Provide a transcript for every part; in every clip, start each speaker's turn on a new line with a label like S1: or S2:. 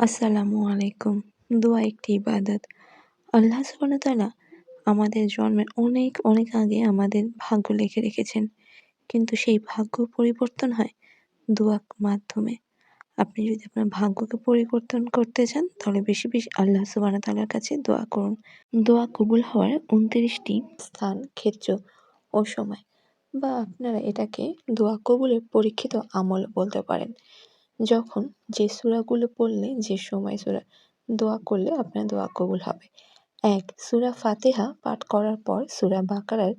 S1: আসসালামু আলাইকুম। দোয়া একটি ইবাদত। আল্লাহ সুবহানাহু ওয়া তাআলা আমাদের জন্মের অনেক, অনেক আগে আমাদের ভাগ্য লিখে রেখেছেন। কিন্তু সেই ভাগ্য পরিবর্তন হয় দোয়ার মাধ্যমে। আপনি যদি আপনার ভাগ্যকে পরিবর্তন করতে চান তাহলে বেশি, বেশি আল্লাহ সুবহানাহু ওয়া তাআলার কাছে দোয়া করুন। দোয়া কবুল হওয়ার ২৯ টি স্থান, ক্ষেত্র ও সময়, বা আপনারা এটাকে দোয়া কবুলের পরীক্ষিত আমল বলতে পারেন। যখন যে সূরাগুলো পড়লে, যে সময় দোয়া করলে আপনার দোয়া কবুল হবে। ১. সূরা ফাতিহা পাঠ করার পর সূরা বাকারার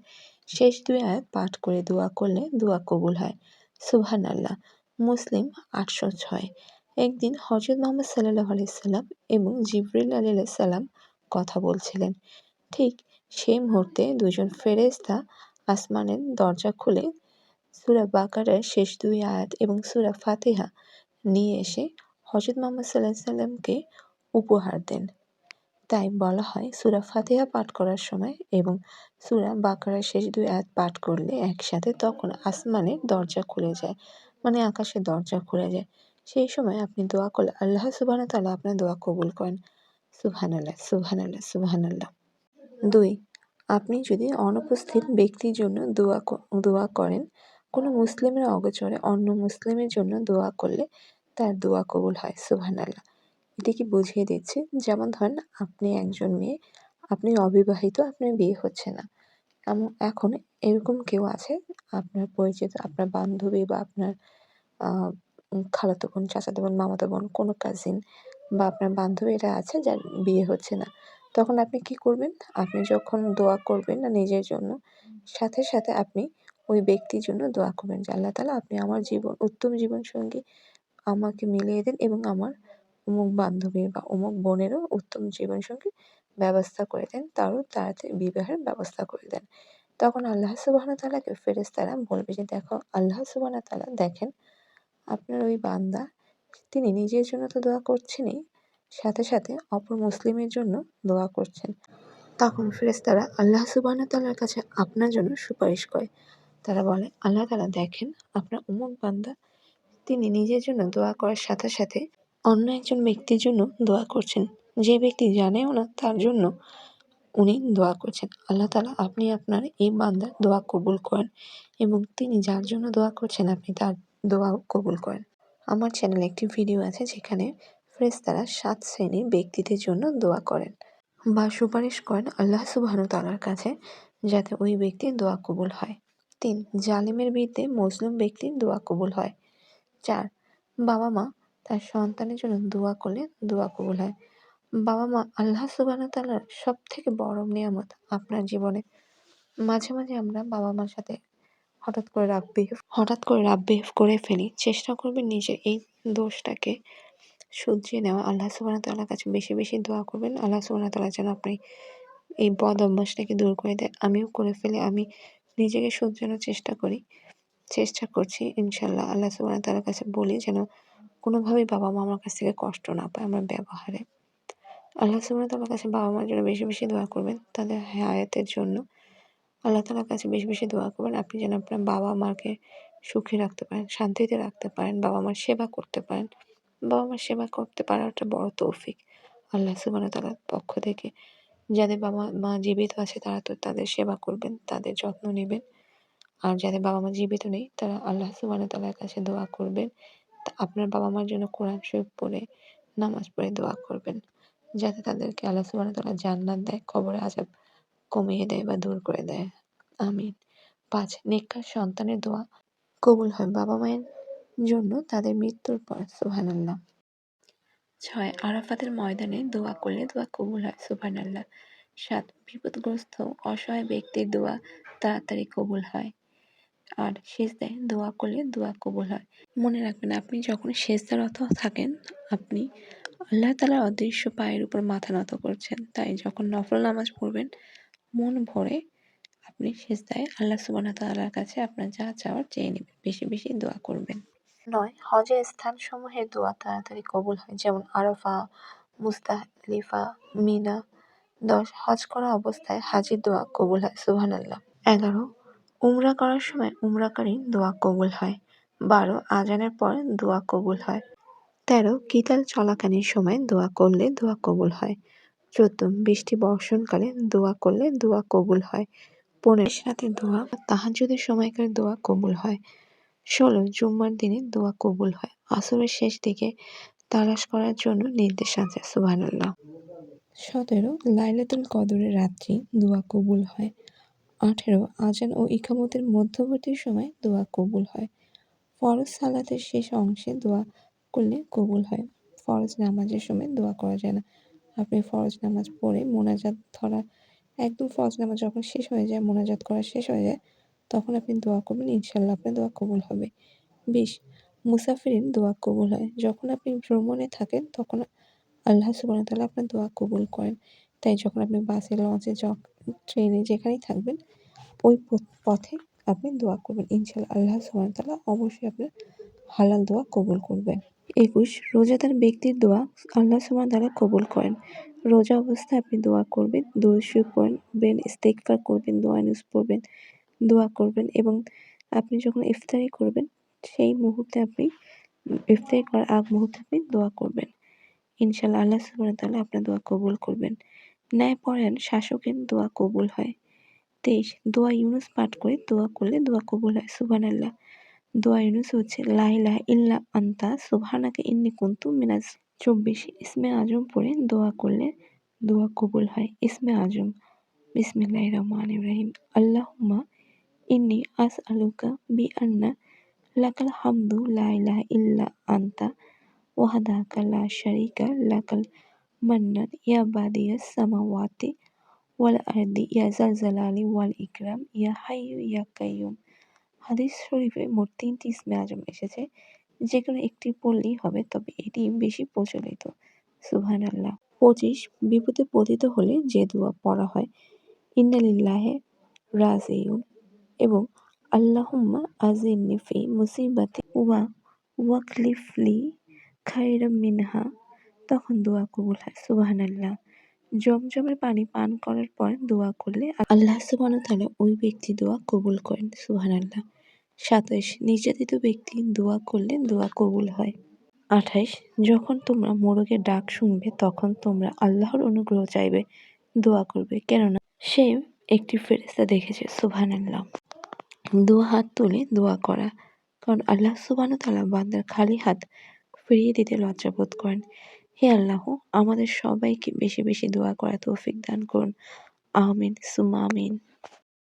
S1: শেষ ২ আয়াত পাঠ করে দোয়া করলে দোয়া কবুল হয়। সুবহানাল্লাহ। মুসলিম ৮০৬। একদিন হযরত মুহাম্মদ সাল্লাল্লাহু আলাইহি সাল্লাম এবং জিবরিল আলাইহিস সালাম কথা বলছিলেন। ঠিক সেই মুহূর্তে দুজন ফেরেশতা আসমানের দরজা খুলে সূরা বাকারার শেষ ২ আয়াত এবং সূরা ফাতিহা নিয়ে এসে হযরত মুহাম্মদ সাল্লাল্লাহু আলাইহি সাল্লামকে উপহার দেন। তাই বলা হয় সূরা ফাতিহা পাঠ করার সময় এবং সূরা বাকারার শেষ ২ আয়াত পাঠ করলে একসাথে তখন আসমানের দরজা খুলে যায়। মানে আকাশের দরজা খুলে যায়। সেই সময় আপনি দোয়া করলে আল্লাহ সুবহানাহু ওয়া তাআলা আপনার দোয়া কবুল করেন। সুবহানাল্লাহ, সুবহানাল্লাহ, সুবহানাল্লাহ। ২. আপনি যদি অনুপস্থিত ব্যক্তির জন্য দোয়া করেন, কোনো মুসলিমের অগোচরে অন্য মুসলিমের জন্য দোয়া করলে তার দোয়া কবুল হয়। সুবহানাল্লাহ। এটি কি বুঝিয়ে দিচ্ছি, যেমন ধরেন আপনি একজন মেয়ে, আপনি অবিবাহিত, আপনার বিয়ে হচ্ছে না। এখন এরকম কেউ আছে আপনার পরিচিত, আপনার বান্ধবী বা আপনার আ খালাতো বোন, চাচাতো বোন, মামাতো বোন, কোনো কাজিন বা আপনার বান্ধবীরা আছে যার বিয়ে হচ্ছে না। তখন আপনি কি করবেন? আপনি যখন দোয়া করবেন না নিজের জন্য, সাথে, সাথে আপনি ওই ব্যক্তির জন্য দোয়া করবেন যে, আল্লাহ তাআলা আপনি আমার উত্তম জীবনসঙ্গী আমাকে মিলিয়ে দেন এবং আমার অমুক বান্ধবীর বা অমুক বোনেরও উত্তম জীবনসঙ্গীর ব্যবস্থা করে দেন। তারও তাড়াতাড়ি বিবাহের ব্যবস্থা করে দেন। তখন আল্লাহ সুবহানাহু ওয়া তাআলাকে ফেরেশতারা বলবে যে, দেখো আল্লাহ সুবহানাহু ওয়া তাআলা দেখেন আপনার ওই বান্দা, তিনি নিজের জন্য তো দোয়া করছেনই, সাথে, সাথে অপর মুসলিমের জন্য দোয়া করছেন। তখন ফেরেশতারা আল্লাহ সুবহানাহু ওয়া তাআলার কাছে আপনার জন্য সুপারিশ করে। তারা বলে, আল্লাহ তাআলা দেখেন আপনার অমুক বান্দা, তিনি নিজের জন্য দোয়া করার সাথে, সাথে অন্য একজন ব্যক্তির জন্য দোয়া করছেন। যে ব্যক্তি জানেও না তার জন্য উনি দোয়া করছেন। আল্লাহ তাআলা আপনি আপনার এই বান্দার দোয়া কবুল করেন এবং তিনি যার জন্য দোয়া করছেন আপনি তার দোয়াও কবুল করেন। আমার চ্যানেলে একটি ভিডিও আছে যেখানে ফেরেশতারা ৭ শ্রেণীর ব্যক্তিদের জন্য দোয়া করেন বা সুপারিশ করেন আল্লাহ সুবহানাহু ওয়া তাআলার কাছে, যাতে ওই ব্যক্তির দোয়া কবুল হয়। ৩. জালিমের বিরুদ্ধে মজলুম ব্যক্তির দোয়া কবুল হয়। ৪. বাবা-মা তার সন্তানের জন্য দোয়া করলে দোয়া কবুল হয়। বাবা-মা আল্লাহ সুবহানাহু ওয়া তাআলার সবথেকে বড় নেয়ামত আপনার জীবনে। মাঝে, মাঝে আমরা বাবা-মার সাথে হঠাৎ করে রাফ বিহেভ করে ফেলি। চেষ্টা করবেন নিজের এই দোষটাকে শুধরিয়ে নেওয়া। আল্লাহ সুবহানাহু ওয়া তাআলার কাছে বেশি, বেশি দোয়া করবেন। আল্লাহ সুবহানাহু ওয়া তাআলা যেন আপনি এই বদ অভ্যাসটাকে দূর করে দেয়। আমিও করে ফেলি। আমি নিজেকে শুধরানোর চেষ্টা করছি। ইনশাআল্লাহ আল্লাহ সুবহানাহু ওয়া তাআলার কাছে বলি যেন কোনোভাবেই বাবা-মা আমার কাছ থেকে কষ্ট না পায় আমার ব্যবহারে। আল্লাহ সুবহানাহু ওয়া তাআলার কাছে বাবা-মার জন্য বেশি, বেশি দোয়া করবেন। তাদের হায়াতের জন্য আল্লাহ তাআলার কাছে বেশি, বেশি দোয়া করবেন। আপনি যেন আপনার বাবা-মাকে সুখে রাখতে পারেন, শান্তিতে রাখতে পারেন, বাবা-মার সেবা করতে পারেন। বাবা-মার সেবা করতে পারাটা বড় তৌফিক আল্লাহ সুবহানাহু ওয়া তাআলার পক্ষ থেকে। যাদের বাবা-মা জীবিত আছে তারা তো তাদের সেবা করবেন, তাদের যত্ন নিবেন। আর যাদের বাবা-মা জীবিত নেই তারা আল্লাহ সুবহানাহু ওয়া তাআলার কাছে দোয়া করবেন। আপনার বাবা-মার জন্য কোরআন শরীফ পড়ে, নামাজ পড়ে দোয়া করবেন। যাতে তাদেরকে আল্লাহ সুবহানাহু ওয়া তাআলা জান্নাত দেয়, কবরের আযাব কমিয়ে দেয় বা দূর করে দেয়। আমিন। ৫. নেককার সন্তানের দোয়া কবুল হয় বাবা-মায়ের জন্য তাদের মৃত্যুর পর। সুবহানাল্লাহ। ৬. আরাফাতের ময়দানে দোয়া করলে দোয়া কবুল হয়। সুবহানাল্লাহ। ৭. বিপদগ্রস্ত অসহায় ব্যক্তির দোয়া তাড়াতাড়ি কবুল হয়। ৮. সিজদায় দোয়া করলে দোয়া কবুল হয়। মনে রাখবেন আপনি যখন সিজদারত থাকেন আপনি আল্লাহ তাআলার অদৃশ্য পায়ের উপর মাথা নত করছেন। তাই যখন নফল নামাজ পড়বেন মন ভরে আপনি সিজদায় আল্লাহ সুবহানাহু ওয়া তাআলার কাছে আপনার যা চাওয়ার চেয়ে নিবেন। বেশি, বেশি দোয়া করবেন। ৯. হজের স্থানসমূহের দোয়া তাড়াতাড়ি কবুল হয়, যেমন আরাফা, মুজদালিফা, মিনা। ১০. হজ করা অবস্থায় হাজীর দোয়া কবুল হয়। সুবহানাল্লাহ। ১১. উমরা করার সময় উমরাকারীর দোয়া কবুল হয়। ১২. আযানের পর দোয়া কবুল হয়। 13 কিতাল চলাকালীন সময়ে দোয়া করলে দোয়া কবুল হয়। 14 বৃষ্টি বর্ষণকালে দোয়া করলে দোয়া কবুল হয়। 15 রাতে দোয়া বা তাহাজ্জুদের সময়কার দোয়া কবুল হয়। 16 জুম্মার দিনে দোয়া কবুল হয়। আসরের শেষ দিকে তালাশ করার জন্য নির্দেশ আছে। সুবহানাল্লাহ। 17 লাইলাতুল কদরের রাত্রি দোয়া কবুল হয়। 18 আজান ও ইকামতের মধ্যবর্তী সময়ে দোয়া কবুল হয়। ফরজ সালাতের শেষ অংশে দোয়া করলে কবুল হয়। ফরজ নামাজের সময় দোয়া করা যায় না। আপনি ফরজ নামাজ পড়ে মোনাজাত ধরা একদম ফরজ নামাজ যখন শেষ হয়ে যায়, মোনাজাত করা শেষ হয়ে যায়, তখন আপনি দোয়া করবেন, ইনশাআল্লাহ আপনার দোয়া কবুল হবে। 20 মুসাফিরিন দোয়া কবুল হয়। যখন আপনি ভ্রমণে থাকেন তখন আল্লাহ সুবহানাহু ওয়া তাআলা আপনার দোয়া কবুল করেন। তাই যখন আপনি বাসে, লঞ্চে, ট্রেনে যেখানেই থাকবেন ওই পথে আপনি দোয়া করবেন। ইনশাআল্লাহ আল্লাহ সুবহানাহু ওয়া তাআলা অবশ্যই আপনার হালাল দোয়া কবুল করবেন। 21 রোজাদার ব্যক্তির দোয়া আল্লাহ সুবহানাহু ওয়া তাআলা কবুল করেন। রোজা অবস্থায় আপনি দোয়া করবেন, দুরূদ শরীফ পড়বেন, ইস্তেগফার করবেন, দোয়া নিউজ পড়বেন, দোয়া করবেন এবং আপনি যখন ইফতারি করবেন সেই মুহূর্তে আপনি ইফতারি করার আগ মুহূর্তে আপনি দোয়া করবেন। ইনশাআল্লাহ আল্লাহ সুবহানাহু ওয়া তাআলা আপনার দোয়া কবুল করবেন। ন্যায়পরায়ণ শাসকের দোয়া কবুল হয়। 23 দোয়া ইউনুস পাঠ করে দোয়া করলে দোয়া কবুল হয়। সুবহানাল্লাহ। দোয়া ইউনুস হচ্ছে লা ইলাহা ইল্লা আনতা সুবহানাকা ইন্নী কুনতু 24 ইসমে আজম পড়ে দোয়া করলে দোয়া কবুল হয়। ইসমে আজম বিসমিল্লাহির রহমানির রহিম। আল্লাহুম্মা ইন্নী আসআলুকা বিআন্না লাকাল হামদু লা ইলাহা ইল্লা আনতা ওয়াহদাকা লা শারীকা লাকাল মান্নান ইয়া বাদিয়াস সামাওয়াতি ওয়াল আরদি ইয়া যাল জালালি ওয়াল ইকরাম ইয়া হাইয়্যু ইয়া কাইয়্যুম। হাদিস শরীফে মোট 3টি ইসমে আজম এসেছে, যেকোনো একটি পড়লেই হবে, তবে এটি বেশি প্রচলিত। সুবহানাল্লাহ। 25 বিপদে পতিত হলে যে দোয়া পড়া হয় ইন্না লিল্লাহি রাজিউন এবং আল্লাহুম্মা আজিরনি ফি মুসিবাতি ওয়াকলিফলি খায়রাম মিনহা, তখন দোয়া কবুল হয়। সুবহানাল্লাহ। জমজমের পানি পান করার পর দোয়া করলে আল্লাহ সুবহানাহু ওয়া তাআলা ওই ব্যক্তির দোয়া কবুল করেন। সুবহানাল্লাহ। 27 নির্যাতিত ব্যক্তি দোয়া করলে দোয়া কবুল হয়। 28 যখন তোমরা মোরগের ডাক শুনবে তখন তোমরা আল্লাহর অনুগ্রহ চাইবে, দোয়া করবে, কেননা সে একটি ফেরেশতা দেখেছে। সুবহানাল্লাহ। 2 হাত তুলে দোয়া করা, কারণ আল্লাহ সুবহানাহু ওয়া তাআলা বান্দার খালি হাত ফিরিয়ে দিতে লজ্জাবোধ করেন। হে আল্লাহ, আমাদের সবাইকে বেশি বেশি দোয়া করার তৌফিক দান করুন। আমিন সুম্মা আমিন।